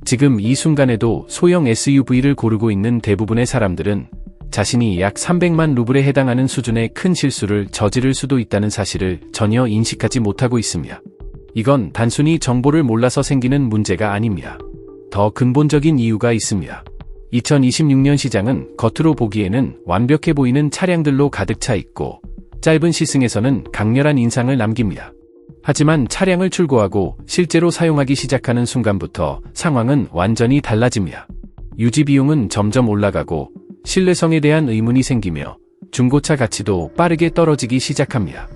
지금 이 순간에도 소형 SUV를 고르고 있는 대부분의 사람들은 자신이 약 300만 루블에 해당하는 수준의 큰 실수를 저지를 수도 있다는 사실을 전혀 인식하지 못하고 있습니다. 이건 단순히 정보를 몰라서 생기는 문제가 아닙니다. 더 근본적인 이유가 있습니다. 2026년 시장은 겉으로 보기에는 완벽해 보이는 차량들로 가득 차 있고 짧은 시승에서는 강렬한 인상을 남깁니다. 하지만 차량을 출고하고 실제로 사용하기 시작하는 순간부터 상황은 완전히 달라집니다. 유지 비용은 점점 올라가고 신뢰성에 대한 의문이 생기며 중고차 가치도 빠르게 떨어지기 시작합니다.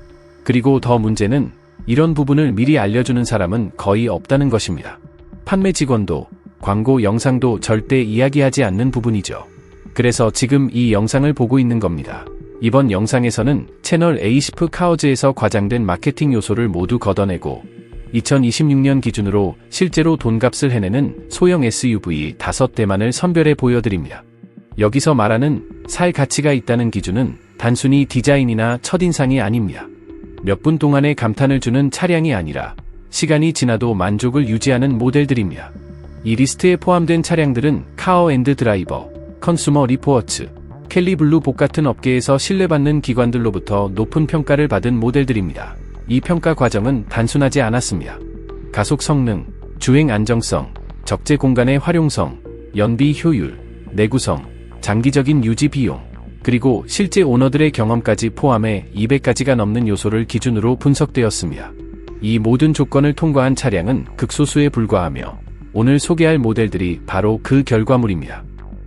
그리고 더 문제는 이런 부분을 미리 알려주는 사람은 거의 없다는 것입니다. 판매 직원도 광고 영상도 절대 이야기하지 않는 부분이죠. 그래서 지금 이 영상을 보고 있는 겁니다. 이번 영상에서는 채널 에이시프 카어즈에서 과장된 마케팅 요소를 모두 걷어내고 2026년 기준으로 실제로 돈값을 해내는 소형 SUV 5대만을 선별해 보여드립니다. 여기서 말하는 살 가치가 있다는 기준은 단순히 디자인이나 첫인상이 아닙니다. 몇 분 동안의 감탄을 주는 차량이 아니라 시간이 지나도 만족을 유지하는 모델들입니다. 이 리스트에 포함된 차량들은 카어 앤드 드라이버, 컨슈머 리포어츠, 켈리블루복 같은 업계에서 신뢰받는 기관들로부터 높은 평가를 받은 모델들입니다. 이 평가 과정은 단순하지 않았습니다. 가속 성능, 주행 안정성, 적재 공간의 활용성, 연비 효율, 내구성, 장기적인 유지 비용, 그리고 실제 오너들의 경험까지 포함해 200가지가 넘는 요소를 기준으로 분석되었습니다. 이 모든 조건을 통과한 차량은 극소수에 불과하며 오늘 소개할 모델들이 바로 그 결과물입니다.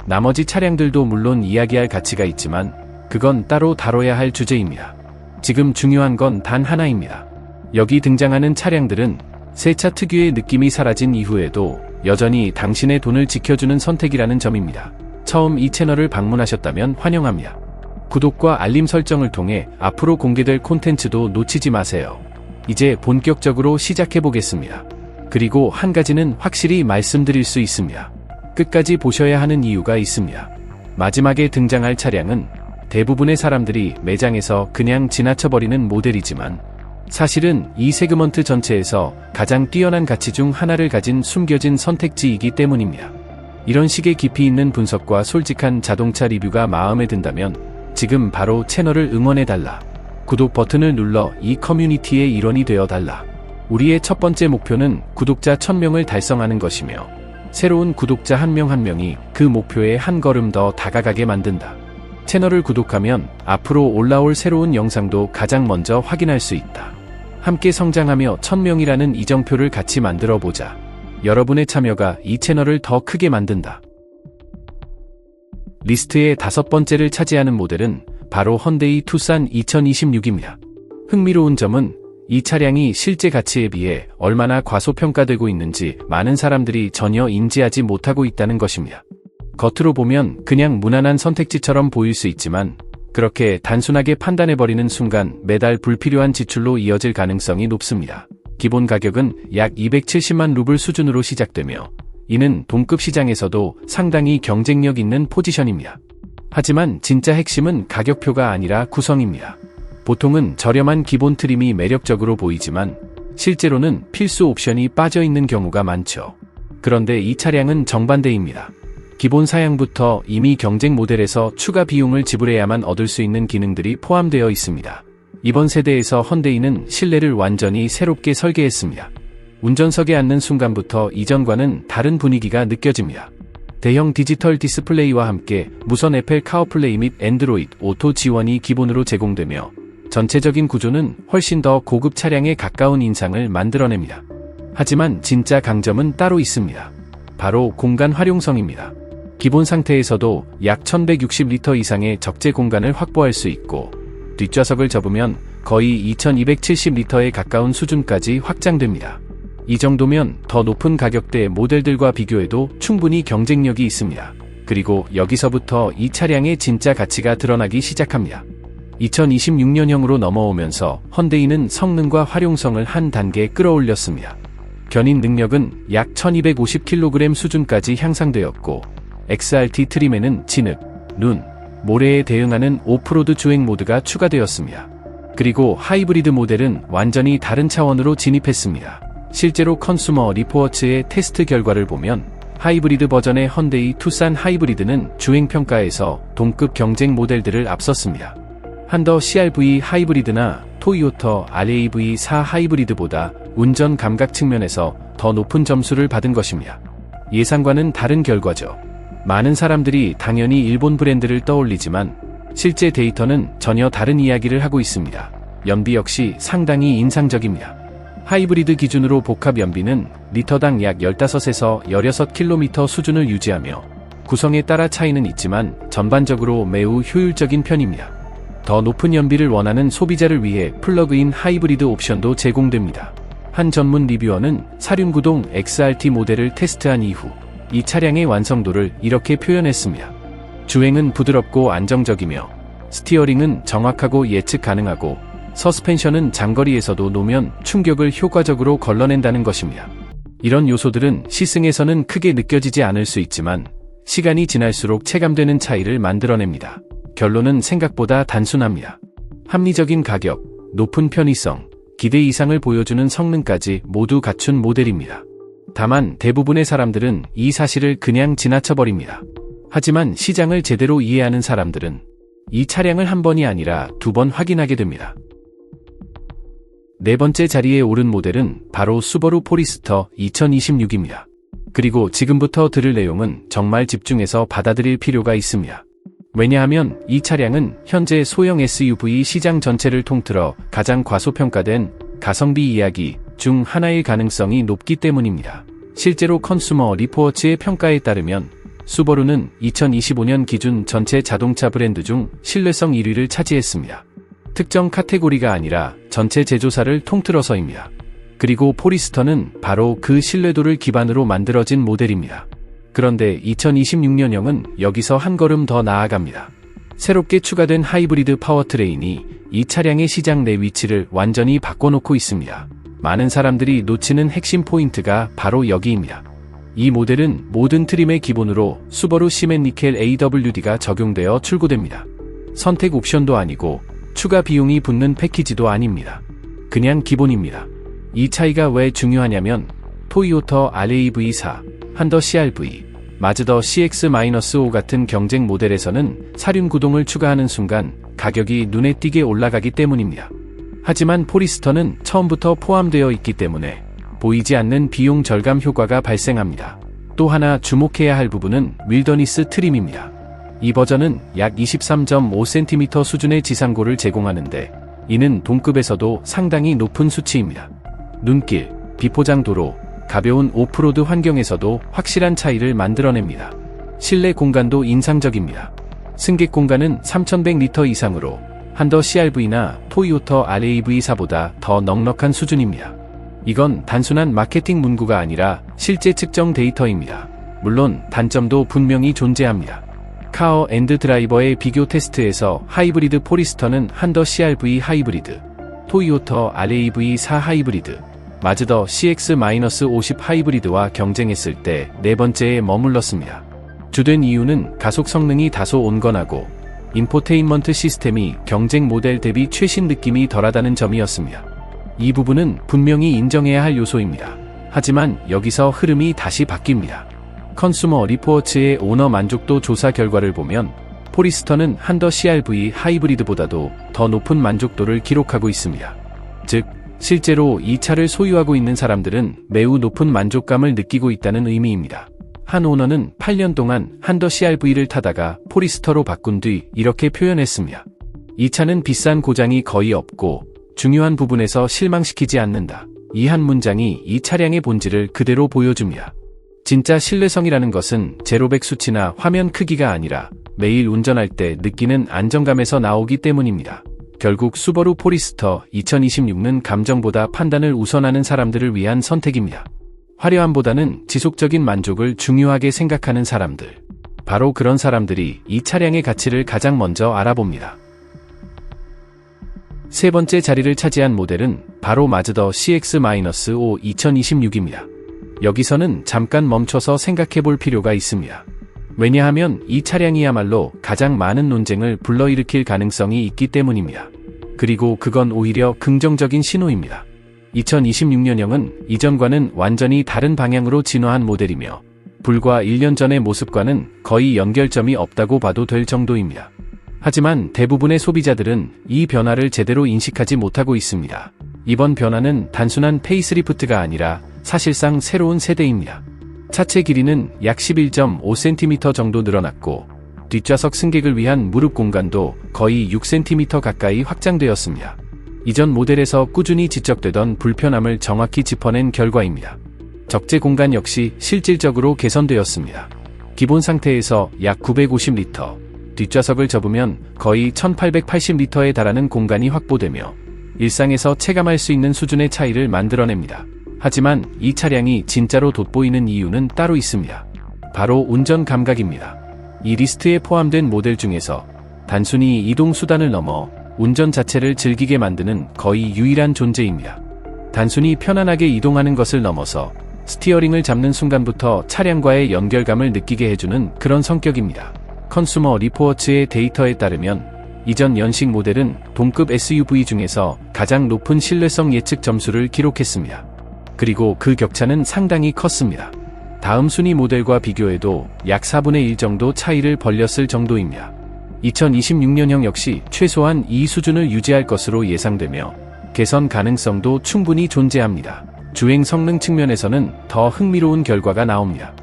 나머지 차량들도 물론 이야기할 가치가 있지만 그건 따로 다뤄야 할 주제입니다. 지금 중요한 건 단 하나입니다. 여기 등장하는 차량들은 새 차 특유의 느낌이 사라진 이후에도 여전히 당신의 돈을 지켜주는 선택이라는 점입니다. 처음 이 채널을 방문하셨다면 환영합니다. 구독과 알림 설정을 통해 앞으로 공개될 콘텐츠도 놓치지 마세요. 이제 본격적으로 시작해보겠습니다. 그리고 한 가지는 확실히 말씀드릴 수 있습니다. 끝까지 보셔야 하는 이유가 있습니다. 마지막에 등장할 차량은 대부분의 사람들이 매장에서 그냥 지나쳐버리는 모델이지만 사실은 이 세그먼트 전체에서 가장 뛰어난 가치 중 하나를 가진 숨겨진 선택지이기 때문입니다. 이런 식의 깊이 있는 분석과 솔직한 자동차 리뷰가 마음에 든다면 지금 바로 채널을 응원해달라. 구독 버튼을 눌러 이 커뮤니티의 일원이 되어달라. 우리의 첫 번째 목표는 구독자 1000명을 달성하는 것이며 새로운 구독자 한 명 한 명이 그 목표에 한 걸음 더 다가가게 만든다. 채널을 구독하면 앞으로 올라올 새로운 영상도 가장 먼저 확인할 수 있다. 함께 성장하며 1000명이라는 이정표를 같이 만들어 보자. 여러분의 참여가 이 채널을 더 크게 만든다. 리스트의 5번째를 차지하는 모델은 바로 헌데이 투싼 2026입니다. 흥미로운 점은 이 차량이 실제 가치에 비해 얼마나 과소평가되고 있는지 많은 사람들이 전혀 인지하지 못하고 있다는 것입니다. 겉으로 보면 그냥 무난한 선택지처럼 보일 수 있지만 그렇게 단순하게 판단해버리는 순간 매달 불필요한 지출로 이어질 가능성이 높습니다. 기본 가격은 약 270만 루블 수준으로 시작되며 이는 동급 시장에서도 상당히 경쟁력 있는 포지션입니다. 하지만 진짜 핵심은 가격표가 아니라 구성입니다. 보통은 저렴한 기본 트림이 매력적으로 보이지만 실제로는 필수 옵션이 빠져있는 경우가 많죠. 그런데 이 차량은 정반대입니다. 기본 사양부터 이미 경쟁 모델에서 추가 비용을 지불해야만 얻을 수 있는 기능들이 포함되어 있습니다. 이번 세대에서 헌데이는 실내를 완전히 새롭게 설계했습니다. 운전석에 앉는 순간부터 이전과는 다른 분위기가 느껴집니다. 대형 디지털 디스플레이와 함께 무선 애플 카어플레이 및 앤드로이드 오토 지원이 기본으로 제공되며 전체적인 구조는 훨씬 더 고급 차량에 가까운 인상을 만들어냅니다. 하지만 진짜 강점은 따로 있습니다. 바로 공간 활용성입니다. 기본 상태에서도 약 1160리터 이상의 적재 공간을 확보할 수 있고 뒷좌석을 접으면 거의 2270리터에 가까운 수준까지 확장됩니다. 이 정도면 더 높은 가격대 모델들과 비교해도 충분히 경쟁력이 있습니다. 그리고 여기서부터 이 차량의 진짜 가치가 드러나기 시작합니다. 2026년형으로 넘어오면서 헌데이는 성능과 활용성을 한 단계 끌어올렸습니다. 견인 능력은 약 1250kg 수준까지 향상되었고 XRT 트림에는 진흙, 눈, 모래에 대응하는 오프로드 주행 모드가 추가되었습니다. 그리고 하이브리드 모델은 완전히 다른 차원으로 진입했습니다. 실제로 컨슈머 리포어츠의 테스트 결과를 보면 하이브리드 버전의 헌데이 투싼 하이브리드는 주행평가에서 동급 경쟁 모델들을 앞섰습니다. 한더 CR-V 하이브리드나 토요타 RAV4 하이브리드보다 운전 감각 측면에서 더 높은 점수를 받은 것입니다. 예상과는 다른 결과죠. 많은 사람들이 당연히 일본 브랜드를 떠올리지만 실제 데이터는 전혀 다른 이야기를 하고 있습니다. 연비 역시 상당히 인상적입니다. 하이브리드 기준으로 복합 연비는 리터당 약 15에서 16km 수준을 유지하며 구성에 따라 차이는 있지만 전반적으로 매우 효율적인 편입니다. 더 높은 연비를 원하는 소비자를 위해 플러그인 하이브리드 옵션도 제공됩니다. 한 전문 리뷰어는 사륜구동 XRT 모델을 테스트한 이후 이 차량의 완성도를 이렇게 표현했습니다. 주행은 부드럽고 안정적이며 스티어링은 정확하고 예측 가능하고 서스펜션은 장거리에서도 노면 충격을 효과적으로 걸러낸다는 것입니다. 이런 요소들은 시승에서는 크게 느껴지지 않을 수 있지만 시간이 지날수록 체감되는 차이를 만들어냅니다. 결론은 생각보다 단순합니다. 합리적인 가격, 높은 편의성, 기대 이상을 보여주는 성능까지 모두 갖춘 모델입니다. 다만 대부분의 사람들은 이 사실을 그냥 지나쳐버립니다. 하지만 시장을 제대로 이해하는 사람들은 이 차량을 한 번이 아니라 두 번 확인하게 됩니다. 네 번째 자리에 오른 모델은 바로 수버루 포리스터 2026입니다. 그리고 지금부터 들을 내용은 정말 집중해서 받아들일 필요가 있습니다. 왜냐하면 이 차량은 현재 소형 SUV 시장 전체를 통틀어 가장 과소평가된 가성비 이야기 중 하나일 가능성이 높기 때문입니다. 실제로 컨슈머 리포어츠의 평가에 따르면 수버루는 2025년 기준 전체 자동차 브랜드 중 신뢰성 1위를 차지했습니다. 특정 카테고리가 아니라 전체 제조사를 통틀어서입니다. 그리고 포리스터는 바로 그 신뢰도를 기반으로 만들어진 모델입니다. 그런데 2026년형은 여기서 한 걸음 더 나아갑니다. 새롭게 추가된 하이브리드 파워트레인이 이 차량의 시장 내 위치를 완전히 바꿔놓고 있습니다. 많은 사람들이 놓치는 핵심 포인트가 바로 여기입니다. 이 모델은 모든 트림의 기본으로 수버루 시멘 니켈 AWD가 적용되어 출고됩니다. 선택 옵션도 아니고 추가 비용이 붙는 패키지도 아닙니다. 그냥 기본입니다. 이 차이가 왜 중요하냐면 토요타 RAV4, 한더 CR-V, 마즈더 CX-5 같은 경쟁 모델에서는 사륜구동을 추가하는 순간 가격이 눈에 띄게 올라가기 때문입니다. 하지만 포리스터는 처음부터 포함되어 있기 때문에 보이지 않는 비용 절감 효과가 발생합니다. 또 하나 주목해야 할 부분은 윌더니스 트림입니다. 이 버전은 약 23.5cm 수준의 지상고를 제공하는데 이는 동급에서도 상당히 높은 수치입니다. 눈길, 비포장 도로, 가벼운 오프로드 환경에서도 확실한 차이를 만들어냅니다. 실내 공간도 인상적입니다. 승객 공간은 3100리터 이상으로 한더 CR-V나 토요타 RAV4보다 더 넉넉한 수준입니다. 이건 단순한 마케팅 문구가 아니라 실제 측정 데이터입니다. 물론 단점도 분명히 존재합니다. 카어 앤드 드라이버의 비교 테스트에서 하이브리드 포리스터는 한더 CR-V 하이브리드, 토요타 RAV4 하이브리드, 마즈더 CX-50 하이브리드와 경쟁했을 때 네 번째에 머물렀습니다. 주된 이유는 가속 성능이 다소 온건하고 인포테인먼트 시스템이 경쟁 모델 대비 최신 느낌이 덜하다는 점이었습니다. 이 부분은 분명히 인정해야 할 요소입니다. 하지만 여기서 흐름이 다시 바뀝니다. 컨슈머 리포어츠의 오너 만족도 조사 결과를 보면 포리스터는 한더 CR-V 하이브리드보다도 더 높은 만족도를 기록하고 있습니다. 즉, 실제로 이 차를 소유하고 있는 사람들은 매우 높은 만족감을 느끼고 있다는 의미입니다. 한 오너는 8년 동안 한더 CR-V를 타다가 포리스터로 바꾼 뒤 이렇게 표현했습니다. 이 차는 비싼 고장이 거의 없고 중요한 부분에서 실망시키지 않는다. 이 한 문장이 이 차량의 본질을 그대로 보여줍니다. 진짜 신뢰성이라는 것은 제로백 수치나 화면 크기가 아니라 매일 운전할 때 느끼는 안정감에서 나오기 때문입니다. 결국 수버루 포리스터 2026는 감정보다 판단을 우선하는 사람들을 위한 선택입니다. 화려함보다는 지속적인 만족을 중요하게 생각하는 사람들. 바로 그런 사람들이 이 차량의 가치를 가장 먼저 알아봅니다. 세 번째 자리를 차지한 모델은 바로 마즈더 CX-5 2026입니다. 여기서는 잠깐 멈춰서 생각해 볼 필요가 있습니다. 왜냐하면 이 차량이야말로 가장 많은 논쟁을 불러일으킬 가능성이 있기 때문입니다. 그리고 그건 오히려 긍정적인 신호입니다. 2026년형은 이전과는 완전히 다른 방향으로 진화한 모델이며 불과 1년 전의 모습과는 거의 연결점이 없다고 봐도 될 정도입니다. 하지만 대부분의 소비자들은 이 변화를 제대로 인식하지 못하고 있습니다. 이번 변화는 단순한 페이스리프트가 아니라 사실상 새로운 세대입니다. 차체 길이는 약 11.5cm 정도 늘어났고 뒷좌석 승객을 위한 무릎 공간도 거의 6cm 가까이 확장되었습니다. 이전 모델에서 꾸준히 지적되던 불편함을 정확히 짚어낸 결과입니다. 적재 공간 역시 실질적으로 개선되었습니다. 기본 상태에서 약 950리터, 뒷좌석을 접으면 거의 1880리터에 달하는 공간이 확보되며 일상에서 체감할 수 있는 수준의 차이를 만들어냅니다. 하지만 이 차량이 진짜로 돋보이는 이유는 따로 있습니다. 바로 운전 감각입니다. 이 리스트에 포함된 모델 중에서 단순히 이동 수단을 넘어 운전 자체를 즐기게 만드는 거의 유일한 존재입니다. 단순히 편안하게 이동하는 것을 넘어서 스티어링을 잡는 순간부터 차량과의 연결감을 느끼게 해주는 그런 성격입니다. 컨슈머 리포어츠의 데이터에 따르면 이전 연식 모델은 동급 SUV 중에서 가장 높은 신뢰성 예측 점수를 기록했습니다. 그리고 그 격차는 상당히 컸습니다. 다음 순위 모델과 비교해도 약 4분의 1 정도 차이를 벌렸을 정도입니다. 2026년형 역시 최소한 이 수준을 유지할 것으로 예상되며 개선 가능성도 충분히 존재합니다. 주행 성능 측면에서는 더 흥미로운 결과가 나옵니다.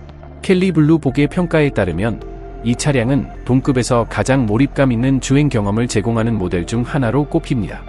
켈리 블루 복의 평가에 따르면 이 차량은 동급에서 가장 몰입감 있는 주행 경험을 제공하는 모델 중 하나로 꼽힙니다.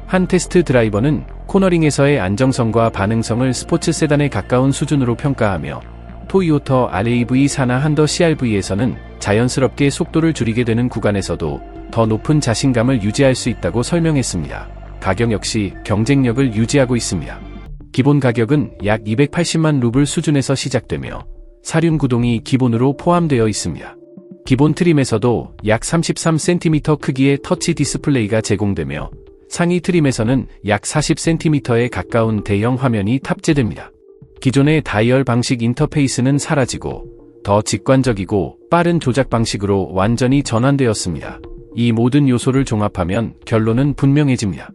한 테스트 드라이버는 코너링에서의 안정성과 반응성을 스포츠 세단에 가까운 수준으로 평가하며 토요타 RAV4나 한더 CR-V에서는 자연스럽게 속도를 줄이게 되는 구간에서도 더 높은 자신감을 유지할 수 있다고 설명했습니다. 가격 역시 경쟁력을 유지하고 있습니다. 기본 가격은 약 280만 루블 수준에서 시작되며 사륜 구동이 기본으로 포함되어 있습니다. 기본 트림에서도 약 33cm 크기의 터치 디스플레이가 제공되며 상위 트림에서는 약 40cm에 가까운 대형 화면이 탑재됩니다. 기존의 다이얼 방식 인터페이스는 사라지고 더 직관적이고 빠른 조작 방식으로 완전히 전환되었습니다. 이 모든 요소를 종합하면 결론은 분명해집니다.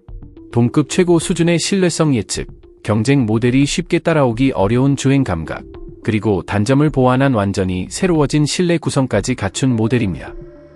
동급 최고 수준의 신뢰성 예측, 경쟁 모델이 쉽게 따라오기 어려운 주행 감각, 그리고 단점을 보완한 완전히 새로워진 실내 구성까지 갖춘 모델입니다.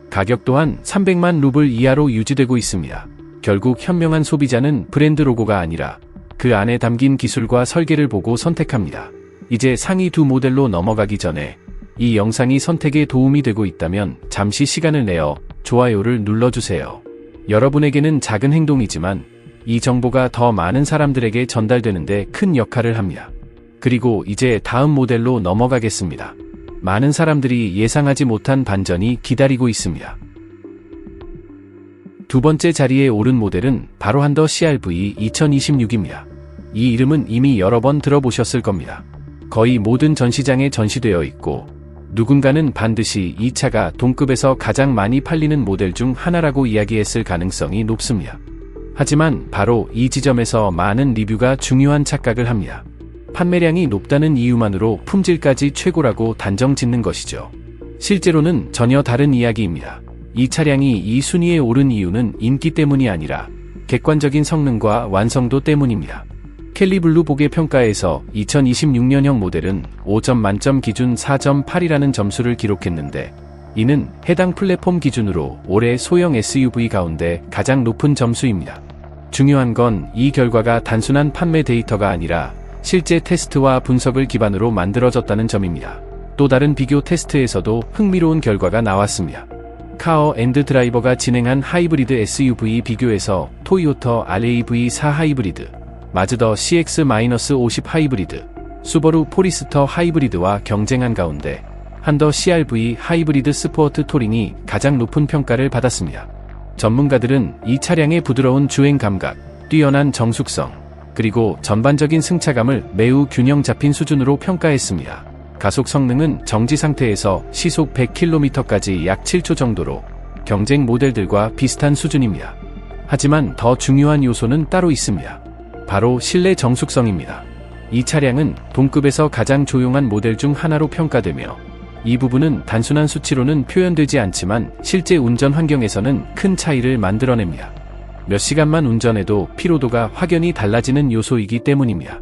가격 또한 300만 루블 이하로 유지되고 있습니다. 결국 현명한 소비자는 브랜드 로고가 아니라 그 안에 담긴 기술과 설계를 보고 선택합니다. 이제 상위 두 모델로 넘어가기 전에 이 영상이 선택에 도움이 되고 있다면 잠시 시간을 내어 좋아요를 눌러주세요. 여러분에게는 작은 행동이지만 이 정보가 더 많은 사람들에게 전달되는데 큰 역할을 합니다. 그리고 이제 다음 모델로 넘어가겠습니다. 많은 사람들이 예상하지 못한 반전이 기다리고 있습니다. 두 번째 자리에 오른 모델은 바로 한더 CR-V 2026입니다. 이 이름은 이미 여러 번 들어보셨을 겁니다. 거의 모든 전시장에 전시되어 있고 누군가는 반드시 이 차가 동급에서 가장 많이 팔리는 모델 중 하나라고 이야기했을 가능성이 높습니다. 하지만 바로 이 지점에서 많은 리뷰가 중요한 착각을 합니다. 판매량이 높다는 이유만으로 품질까지 최고라고 단정 짓는 것이죠. 실제로는 전혀 다른 이야기입니다. 이 차량이 이 순위에 오른 이유는 인기 때문이 아니라 객관적인 성능과 완성도 때문입니다. 켈리 블루 복의 평가에서 2026년형 모델은 5점 만점 기준 4.8이라는 점수를 기록했는데 이는 해당 플랫폼 기준으로 올해 소형 SUV 가운데 가장 높은 점수입니다. 중요한 건 이 결과가 단순한 판매 데이터가 아니라 실제 테스트와 분석을 기반으로 만들어졌다는 점입니다. 또 다른 비교 테스트에서도 흥미로운 결과가 나왔습니다. 카어 앤드 드라이버가 진행한 하이브리드 SUV 비교에서 토요타 RAV4 하이브리드, 마즈더 CX-50 하이브리드, 수버루 포리스터 하이브리드와 경쟁한 가운데 한더 CR-V 하이브리드 스포트 토링이 가장 높은 평가를 받았습니다. 전문가들은 이 차량의 부드러운 주행 감각, 뛰어난 정숙성, 그리고 전반적인 승차감을 매우 균형 잡힌 수준으로 평가했습니다. 가속 성능은 정지 상태에서 시속 100km까지 약 7초 정도로 경쟁 모델들과 비슷한 수준입니다. 하지만 더 중요한 요소는 따로 있습니다. 바로 실내 정숙성입니다. 이 차량은 동급에서 가장 조용한 모델 중 하나로 평가되며 이 부분은 단순한 수치로는 표현되지 않지만 실제 운전 환경에서는 큰 차이를 만들어냅니다. 몇 시간만 운전해도 피로도가 확연히 달라지는 요소이기 때문입니다.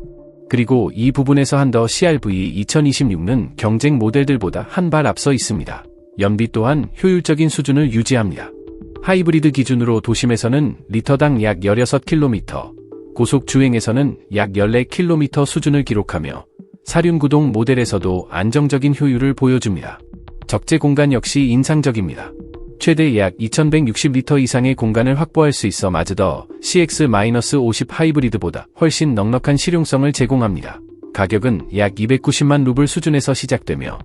그리고 이 부분에서 한더 CR-V 2026는 경쟁 모델들보다 한 발 앞서 있습니다. 연비 또한 효율적인 수준을 유지합니다. 하이브리드 기준으로 도심에서는 리터당 약 16km, 고속 주행에서는 약 14km 수준을 기록하며 사륜구동 모델에서도 안정적인 효율을 보여줍니다. 적재 공간 역시 인상적입니다. 최대 약 2160리터 이상의 공간을 확보할 수 있어 마즈더 CX-50 하이브리드보다 훨씬 넉넉한 실용성을 제공합니다. 가격은 약 290만 루블 수준에서 시작되며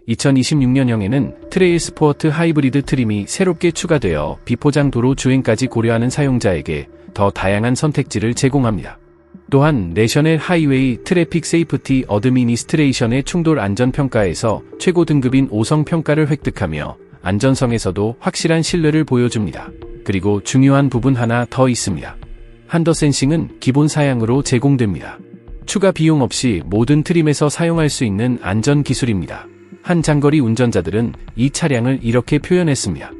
2026년형에는 트레일 스포트 하이브리드 트림이 새롭게 추가되어 비포장 도로 주행까지 고려하는 사용자에게 더 다양한 선택지를 제공합니다. 또한 내셔널 하이웨이 트래픽 세이프티 어드미니스트레이션의 충돌 안전평가에서 최고 등급인 5성 평가를 획득하며 안전성에서도 확실한 신뢰를 보여줍니다. 그리고 중요한 부분 하나 더 있습니다. 한더 센싱은 기본 사양으로 제공됩니다. 추가 비용 없이 모든 트림에서 사용할 수 있는 안전 기술입니다. 한 장거리 운전자들은 이 차량을 이렇게 표현했습니다.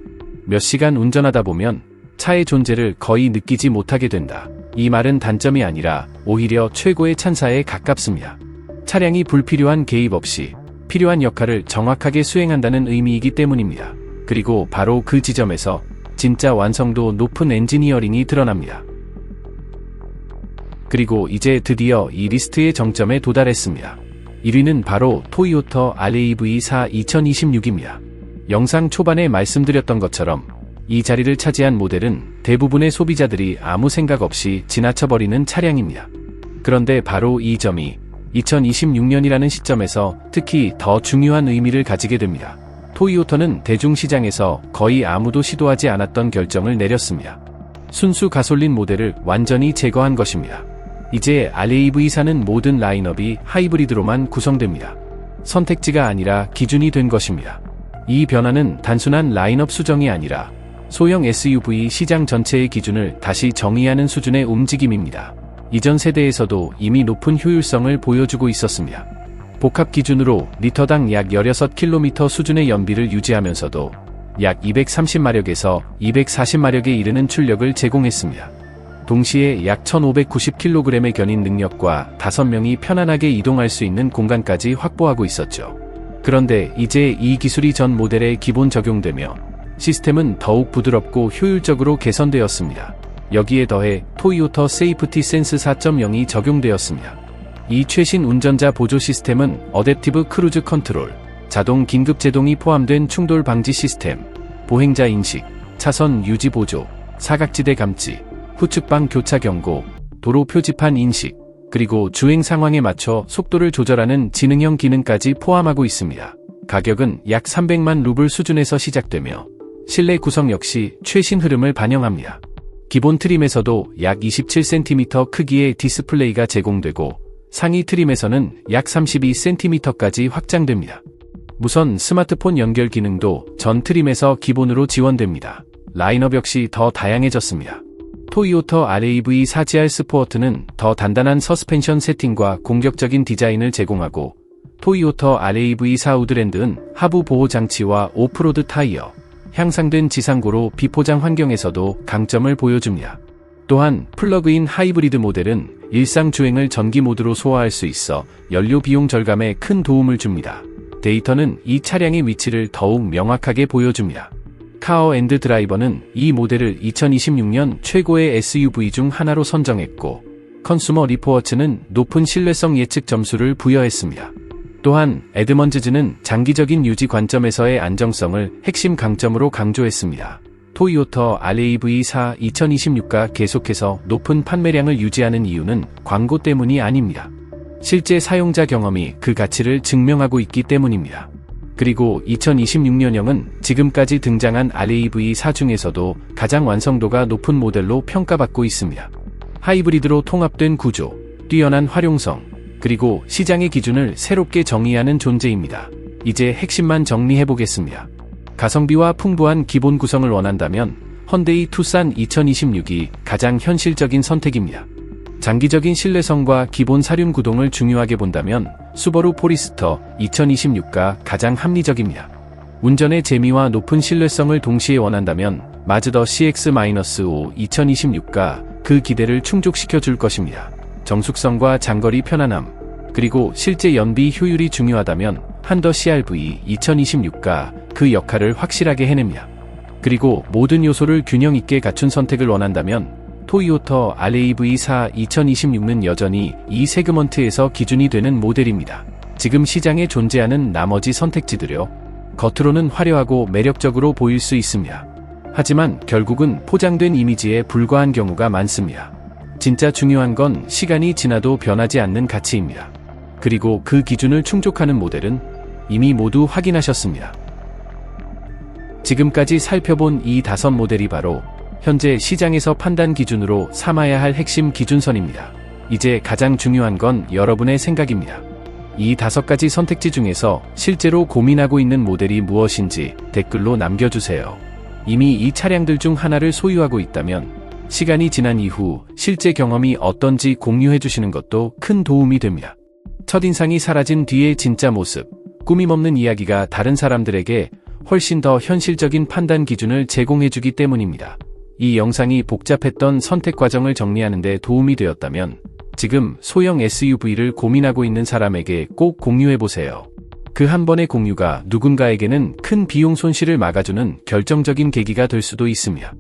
몇 시간 운전하다 보면 차의 존재를 거의 느끼지 못하게 된다. 이 말은 단점이 아니라 오히려 최고의 찬사에 가깝습니다. 차량이 불필요한 개입 없이 필요한 역할을 정확하게 수행한다는 의미이기 때문입니다. 그리고 바로 그 지점에서 진짜 완성도 높은 엔지니어링이 드러납니다. 그리고 이제 드디어 이 리스트의 정점에 도달했습니다. 1위는 바로 토요타 RAV4 2026입니다. 영상 초반에 말씀드렸던 것처럼 이 자리를 차지한 모델은 대부분의 소비자들이 아무 생각 없이 지나쳐버리는 차량입니다. 그런데 바로 이 점이 2026년이라는 시점에서 특히 더 중요한 의미를 가지게 됩니다. 토요타는 대중시장에서 거의 아무도 시도하지 않았던 결정을 내렸습니다. 순수 가솔린 모델을 완전히 제거한 것입니다. 이제 RAV4는 모든 라인업이 하이브리드로만 구성됩니다. 선택지가 아니라 기준이 된 것입니다. 이 변화는 단순한 라인업 수정이 아니라 소형 SUV 시장 전체의 기준을 다시 정의하는 수준의 움직임입니다. 이전 세대에서도 이미 높은 효율성을 보여주고 있었습니다. 복합 기준으로 리터당 약 16km 수준의 연비를 유지하면서도 약 230마력에서 240마력에 이르는 출력을 제공했습니다. 동시에 약 1590kg의 견인 능력과 5명이 편안하게 이동할 수 있는 공간까지 확보하고 있었죠. 그런데 이제 이 기술이 전 모델에 기본 적용되며 시스템은 더욱 부드럽고 효율적으로 개선되었습니다. 여기에 더해 토요타 세이프티 센스 4.0이 적용되었습니다. 이 최신 운전자 보조 시스템은 어댑티브 크루즈 컨트롤, 자동 긴급 제동이 포함된 충돌 방지 시스템, 보행자 인식, 차선 유지 보조, 사각지대 감지, 후측방 교차 경고, 도로 표지판 인식, 그리고 주행 상황에 맞춰 속도를 조절하는 지능형 기능까지 포함하고 있습니다. 가격은 약 300만 루블 수준에서 시작되며 실내 구성 역시 최신 흐름을 반영합니다. 기본 트림에서도 약 27cm 크기의 디스플레이가 제공되고 상위 트림에서는 약 32cm까지 확장됩니다. 무선 스마트폰 연결 기능도 전 트림에서 기본으로 지원됩니다. 라인업 역시 더 다양해졌습니다. 토요타 RAV4 GR 스포트는 더 단단한 서스펜션 세팅과 공격적인 디자인을 제공하고 토요타 RAV4 우드랜드는 하부 보호 장치와 오프로드 타이어, 향상된 지상고로 비포장 환경에서도 강점을 보여줍니다. 또한 플러그인 하이브리드 모델은 일상 주행을 전기 모드로 소화할 수 있어 연료 비용 절감에 큰 도움을 줍니다. 데이터는 이 차량의 위치를 더욱 명확하게 보여줍니다. 카어 앤드 드라이버는 이 모델을 2026년 최고의 SUV 중 하나로 선정했고 컨슈머 리포어츠는 높은 신뢰성 예측 점수를 부여했습니다. 또한 에드먼즈즈는 장기적인 유지 관점에서의 안정성을 핵심 강점으로 강조했습니다. 토요타 RAV4 2026가 계속해서 높은 판매량을 유지하는 이유는 광고 때문이 아닙니다. 실제 사용자 경험이 그 가치를 증명하고 있기 때문입니다. 그리고 2026년형은 지금까지 등장한 RAV4 중에서도 가장 완성도가 높은 모델로 평가받고 있습니다. 하이브리드로 통합된 구조, 뛰어난 활용성, 그리고 시장의 기준을 새롭게 정의하는 존재입니다. 이제 핵심만 정리해보겠습니다. 가성비와 풍부한 기본 구성을 원한다면 헌데이 투싼 2026이 가장 현실적인 선택입니다. 장기적인 신뢰성과 기본 사륜 구동을 중요하게 본다면 수버루 포리스터 2026가 가장 합리적입니다. 운전의 재미와 높은 신뢰성을 동시에 원한다면 마즈더 CX-5 2026가 그 기대를 충족시켜 줄 것입니다. 정숙성과 장거리 편안함, 그리고 실제 연비 효율이 중요하다면 한더 CR-V 2026가 그 역할을 확실하게 해냅니다. 그리고 모든 요소를 균형 있게 갖춘 선택을 원한다면 토요타 RAV4 2026는 여전히 이 세그먼트에서 기준이 되는 모델입니다. 지금 시장에 존재하는 나머지 선택지들요. 겉으로는 화려하고 매력적으로 보일 수 있습니다. 하지만 결국은 포장된 이미지에 불과한 경우가 많습니다. 진짜 중요한 건 시간이 지나도 변하지 않는 가치입니다. 그리고 그 기준을 충족하는 모델은 이미 모두 확인하셨습니다. 지금까지 살펴본 이 5모델이 바로 현재 시장에서 판단 기준으로 삼아야 할 핵심 기준선입니다. 이제 가장 중요한 건 여러분의 생각입니다. 이 5가지 선택지 중에서 실제로 고민하고 있는 모델이 무엇인지 댓글로 남겨주세요. 이미 이 차량들 중 하나를 소유하고 있다면 시간이 지난 이후 실제 경험이 어떤지 공유해주시는 것도 큰 도움이 됩니다. 첫인상이 사라진 뒤의 진짜 모습, 꾸밈없는 이야기가 다른 사람들에게 훨씬 더 현실적인 판단 기준을 제공해주기 때문입니다. 이 영상이 복잡했던 선택 과정을 정리하는 데 도움이 되었다면 지금 소형 SUV를 고민하고 있는 사람에게 꼭 공유해보세요. 그 한 번의 공유가 누군가에게는 큰 비용 손실을 막아주는 결정적인 계기가 될 수도 있습니다.